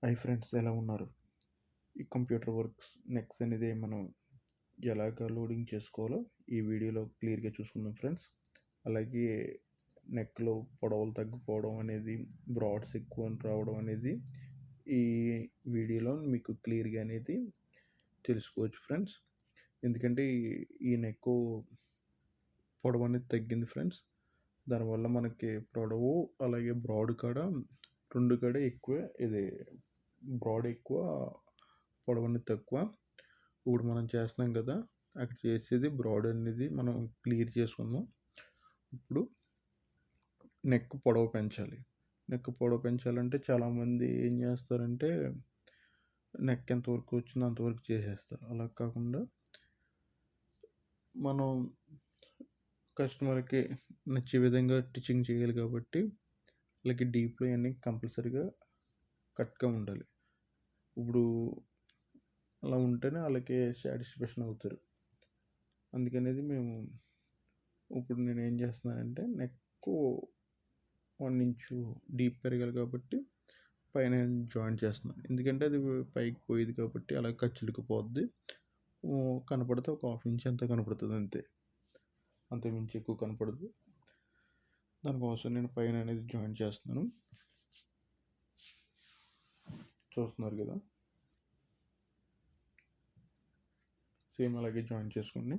Hi friends, ఎలా ఉన్నారు? ఈ కంప్యూటర్ వర్క్స్ నెక్స్ట్ అనేది మనం ఎలాగ లోడింగ్ చేసుకోవాలో ఈ వీడియోలో క్లియర్గా చూసుకుందాం ఫ్రెండ్స్. అలాగే నెక్లో పొడవులు తగ్గిపోవడం అనేది, బ్రాడ్స్ ఎక్కువ రావడం అనేది ఈ వీడియోలో మీకు క్లియర్గా అనేది తెలుసుకోవచ్చు ఫ్రెండ్స్. ఎందుకంటే ఈ నెక్ పొడవు అనేది తగ్గింది ఫ్రెండ్స్. దానివల్ల మనకి పొడవు అలాగే బ్రాడ్ రెండు ఎక్కువ. ఇది బ్రాడ్ ఎక్కువ, పొడవు అనేది తక్కువ. ఇప్పుడు మనం చేస్తున్నాం కదా, అక్కడ చేసేది బ్రాడ్ అనేది మనం క్లియర్ చేసుకుందాం. ఇప్పుడు నెక్ పొడవు పెంచాలి. నెక్ పొడవు పెంచాలంటే చాలామంది ఏం చేస్తారంటే నెక్ ఎంతవరకు వచ్చిందో అంతవరకు చేసేస్తారు. అలా కాకుండా మనం కస్టమర్కి నచ్చే విధంగా స్టిచ్చింగ్ చేయాలి కాబట్టి అలాగే డీప్లో అన్నీ కంపల్సరీగా కట్గా ఉండాలి. ఇప్పుడు అలా ఉంటేనే వాళ్ళకి సాటిస్ఫాక్షన్ అవుతారు. అందుకనేది ఇప్పుడు నేను ఏం చేస్తున్నానంటే నెక్ 1 ఇంచు డీప్ పెరగాలి కాబట్టి పైన జాయింట్ చేస్తున్నాను. ఎందుకంటే అది పైకి పోయేది కాబట్టి అలా కచ్చిలికిపోద్ది. కనపడితే ఒక 1/2 ఇంచ్ అంతా కనపడుతుంది అంతే, అంతకుమించి ఎక్కువ కనపడదు. దానికోసం నేను పైన అనేది జాయింట్ చేస్తున్నాను. చూస్తున్నారు కదా, సేమ్ అలాగే జాయింట్ చేసుకోండి.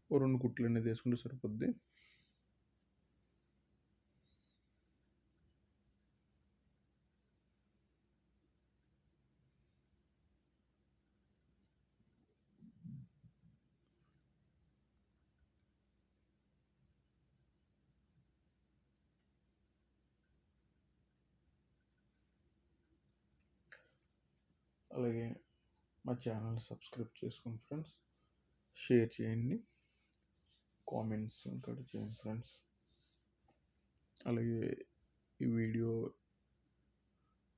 2 కుట్లు అనేది వేసుకుంటే సరిపోద్ది. అలాగే మా ఛానల్ సబ్స్క్రైబ్ చేసుకోండి ఫ్రెండ్స్, షేర్ చేయండి, కామెంట్స్ కూడా చేయండి ఫ్రెండ్స్. అలాగే ఈ వీడియో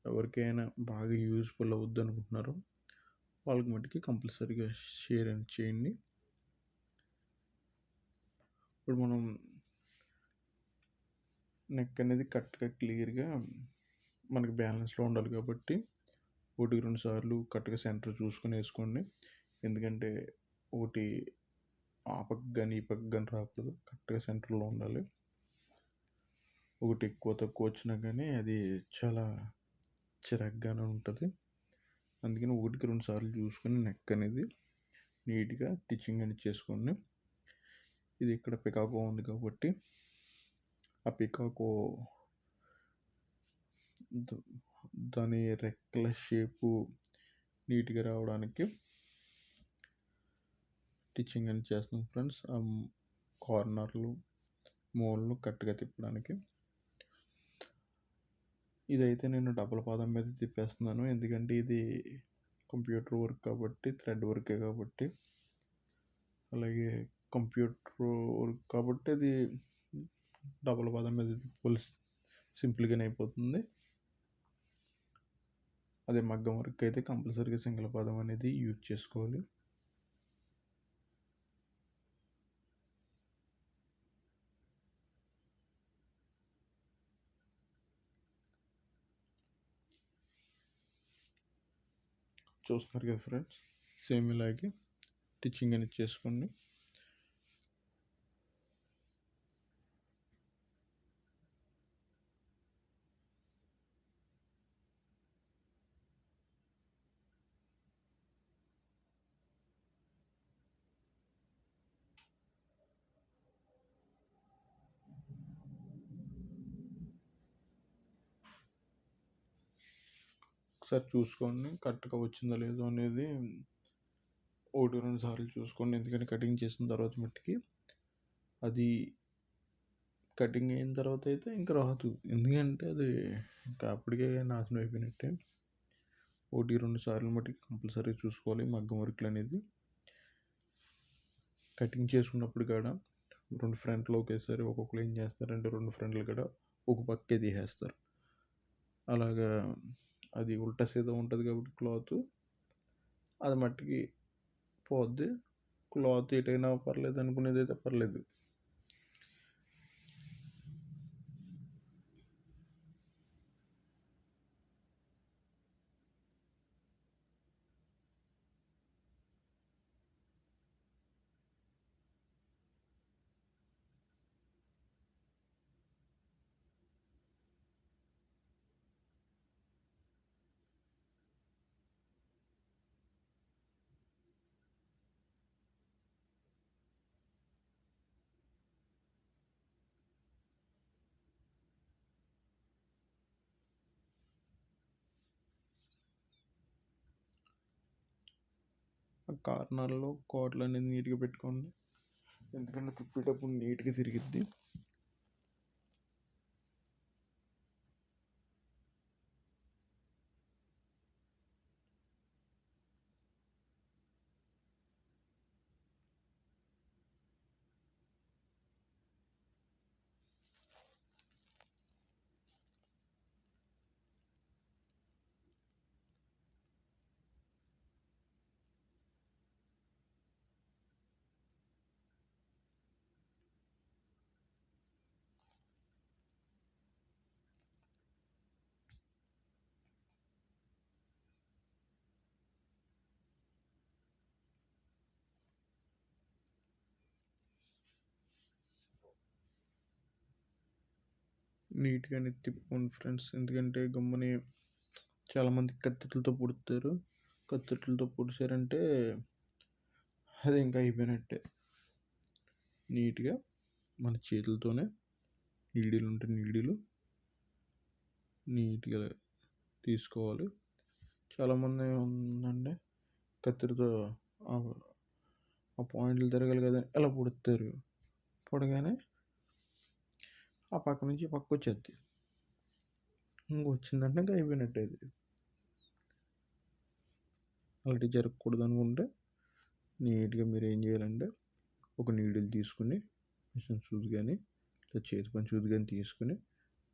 ఎవరికైనా బాగా యూజ్ఫుల్ అవుద్ది అనుకుంటున్నారో వాళ్ళకి మటుకి కంపల్సరీగా షేర్ అని చేయండి. ఇప్పుడు మనం నెక్ అనేది కరెక్ట్గా క్లియర్గా మనకి బ్యాలెన్స్లో ఉండాలి కాబట్టి 1-2 సార్లు కరెక్ట్గా సెంటర్ చూసుకొని వేసుకోండి. ఎందుకంటే ఒకటి ఆ పక్క కానీ ఈ పక్క కానీ రాకూడదు, కరెక్ట్గా సెంటర్లో ఉండాలి. ఒకటి ఎక్కువ తక్కువ వచ్చినా కానీ అది చాలా చిరాగ్గానే ఉంటుంది. అందుకని 1-2 సార్లు చూసుకొని నెక్ అనేది నీట్గా స్టిచ్చింగ్ అనేది చేసుకోండి. ఇది ఇక్కడ పికాకో ఉంది కాబట్టి ఆ పికాకో దాని రెక్కల షేపు నీట్గా రావడానికి స్టిచ్చింగ్ అనేది చేస్తున్నాం ఫ్రెండ్స్. ఆ కార్నర్లు మూలను కరెక్ట్గా తిప్పడానికి. ఇదైతే నేను డబుల్ పాదం మీద తిప్పేస్తున్నాను, ఎందుకంటే ఇది కంప్యూటర్ వర్క్ కాబట్టి, థ్రెడ్ వర్కే కాబట్టి. అలాగే కంప్యూటర్ వర్క్ కాబట్టి అది డబుల్ పాదం మీద తిప్పుకోవాలి, సింపుల్గానే అయిపోతుంది. అదే మగ్గం వర్క్ అయితే కంపల్సరీగా సింగిల్ పాదం అనేది యూజ్ చేసుకోవాలి. చూస్తున్నారు కదా ఫ్రెండ్స్, సేమ్ ఇలాగే స్టిచ్చింగ్ అనేది చేసుకోండి. ఒకసారి చూసుకోండి కరెక్ట్గా వచ్చిందో లేదో అనేది, 1-2 సార్లు చూసుకోండి. ఎందుకంటే కటింగ్ చేసిన తర్వాత మట్టుకి అది కటింగ్ అయిన తర్వాత అయితే ఇంకా రాదు, ఎందుకంటే అది ఇంకా అప్పటికే నాశనం అయిపోయినట్టే. 1-2 సార్లు మట్టుకి కంపల్సరీ చూసుకోవాలి. మగ్గం వర్క్లు అనేది కటింగ్ చేసుకున్నప్పుడు కూడా 2 ఫ్రంట్లు ఒకేసారి ఒక్కొక్కరు ఏం చేస్తారంటే 2 ఫ్రంట్లు కూడా ఒక పక్కే తీసేస్తారు. అలాగా అది ఉల్టా సీదా ఉంటుంది కాబట్టి క్లాత్ అది మట్టికి పోద్ది. క్లాత్ ఎటైనా పర్లేదు అనుకునేది అయితే పర్లేదు. ఆ కార్నర్లో కోట్లు అనేది నీట్గా పెట్టుకోండి, ఎందుకంటే తిప్పేటప్పుడు నీట్గా తిరిగిద్ది. నీట్గానే తిప్పుకోండి ఫ్రెండ్స్, ఎందుకంటే గమ్ముని చాలామంది కత్తితో పుడతారు. కత్తితో పొడిచారంటే అది ఇంకా అయిపోయినట్టే. నీట్గా మన చేతులతోనే నీడిలు ఉంటే నీడిలు నీట్గా తీసుకోవాలి. చాలామంది ఉందండి కత్తిరితో ఆ పాయింట్లు తిరగాలి కదా అలా పుడతారు. పొడగానే ఆ పక్క నుంచి పక్క వచ్చేది, ఇంకొచ్చిందంటే ఇంకా అయిపోయినట్టే. అది అలాంటి జరగకూడదు అనుకుంటే నీట్గా మీరు ఏం చేయాలంటే ఒక నీడిల్ తీసుకుని మిషన్ సూది కానీ చేతి పని సూది కానీ తీసుకుని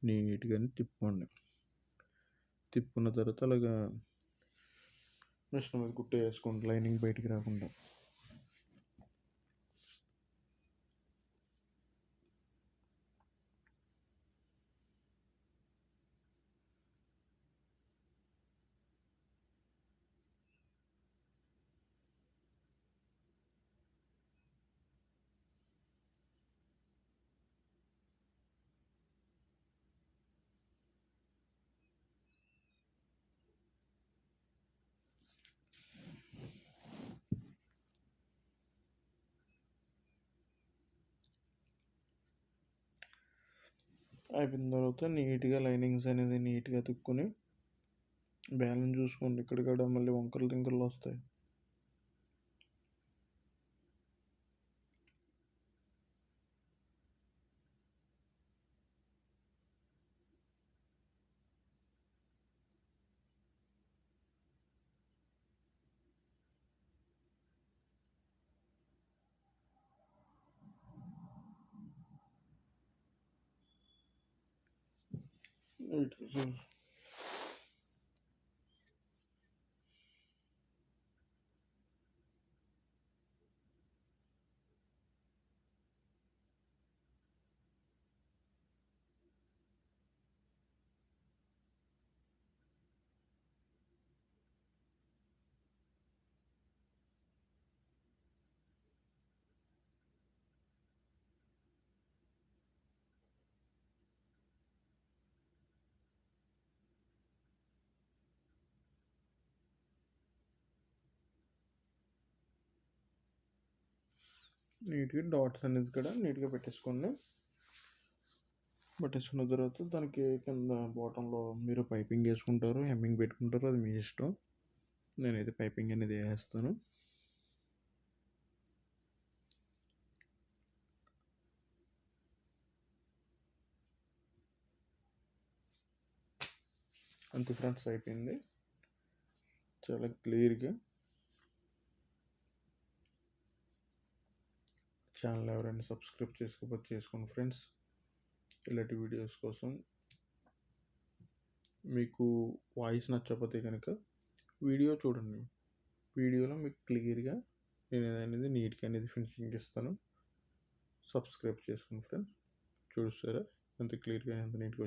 నీట్గా తిప్పుకోండి. తిప్పుకున్న తర్వాత అలాగా మిషన్ మీద కుట్టు వేసుకోండి, లైనింగ్ బయటికి రాకుండా. అయిపోయిన తర్వాత నీట్గా లైనింగ్స్ అనేది నీట్గా తిప్పుకొని బ్యాలెన్స్ చూసుకోండి. ఇక్కడిక్కడ మళ్ళీ వంకరలు తింకరలు వస్తాయి. నీట్గా డాట్స్ అనేది కూడా నీట్గా పెట్టేసుకోండి. పెట్టేసుకున్న తర్వాత దానికి కింద బాటంలో మీరు పైపింగ్ వేసుకుంటారు, హెమ్మింగ్ పెట్టుకుంటారు, అది మీ ఇష్టం. నేనైతే పైపింగ్ అనేది వేస్తాను. అంతే ఫ్రెండ్స్, అయిపోయింది చాలా క్లియర్గా. ఛానల్ ఎవరైనా సబ్స్క్రైబ్ చేసుకోకపోతే చేసుకోండి ఫ్రెండ్స్. ఇలాంటి వీడియోస్ కోసం మీకు వాయిస్ నచ్చకపోతే కనుక వీడియో చూడండి. వీడియోలో మీకు క్లియర్గా నేను అనేది నీట్గా అనేది ఫినిషింగ్ ఇస్తాను. సబ్స్క్రైబ్ చేసుకోండి ఫ్రెండ్స్. చూస్తారా ఎంత క్లియర్గా ఎంత నీట్గా